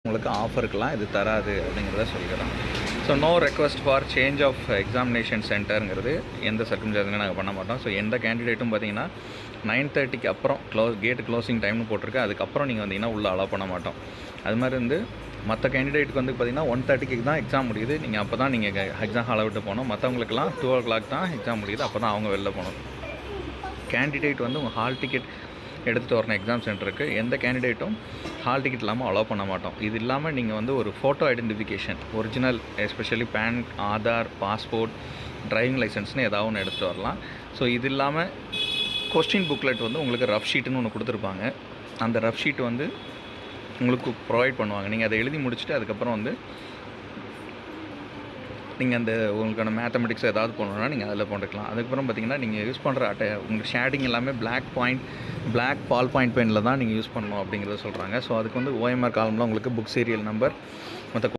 உங்களுக்கு ஆஃபருக்கெலாம் இது தராது அப்படிங்கிறத சொல்லிக்கிறோம். So no request for change of examination சென்டருங்கிறது எந்த சர்க்கம்ஸ்டான்ஸ்லையும் நாங்கள் பண்ண மாட்டோம். ஸோ எந்த கேண்டிடேட்டும் பார்த்தீங்கன்னா 9:30க்கு அப்புறம் கேட்டு க்ளோசிங் டைம்னு போட்டிருக்கு, அதுக்கப்புறம் நீங்கள் வந்தீங்கன்னா உள்ளே அலோவ் பண்ண மாட்டோம். அது மாதிரி மற்ற கேண்டிடேட்டுக்கு பார்த்தீங்கன்னா 1:30க்கு தான் எக்ஸாம் முடியுது, நீங்கள் அப்போ தான் நீங்கள் எக்ஸாம் ஹாலை விட்டு போகணும். மற்றவங்களுக்குலாம் 12 o'clock தான் எக்ஸாம் முடியுது, அப்போ தான் அவங்க வெளில போகணும். கேண்டிடேட் உங்கள் ஹால் டிக்கெட் எடுத்துகிட்டு வரணும் எக்ஸாம் சென்டருக்கு. எந்த கேண்டிடேட்டும் ஹால் டிக்கெட் இல்லாமல் அலோவ் பண்ண மாட்டோம். இது இல்லாமல் நீங்கள் ஒரு photo identification original, especially PAN, Aadhaar, passport, driving லைசன்ஸ்னு ஏதாவது ஒன்று எடுத்துகிட்டு வரலாம். ஸோ இது இல்லாமல் கொஸ்டின் புக்லெட் உங்களுக்கு ரஃப் ஷீட்டுன்னு ஒன்று கொடுத்துருப்பாங்க. அந்த ரஃப் ஷீட் உங்களுக்கு ப்ரொவைட் பண்ணுவாங்க. நீங்கள் அதை எழுதி முடிச்சுட்டு அதுக்கப்புறம் நீங்கள் உங்களுக்கான மேத்தமெட்டிக்ஸ் ஏதாவது போடணுன்னா நீங்கள் அதில் போட்டுக்கலாம். அதுக்கப்புறம் பார்த்தீங்கன்னா நீங்கள் யூஸ் பண்ணுற உங்களுக்கு ஷேடிங் எல்லாமே பிளாக் பால் பாயிண்ட் பெனில் தான் நீங்கள் யூஸ் பண்ணணும் அப்படிங்கிறத சொல்கிறாங்க. ஸோ அதுக்கு OMR காலமில் உங்களுக்கு புக் சீரியல் நம்பர்,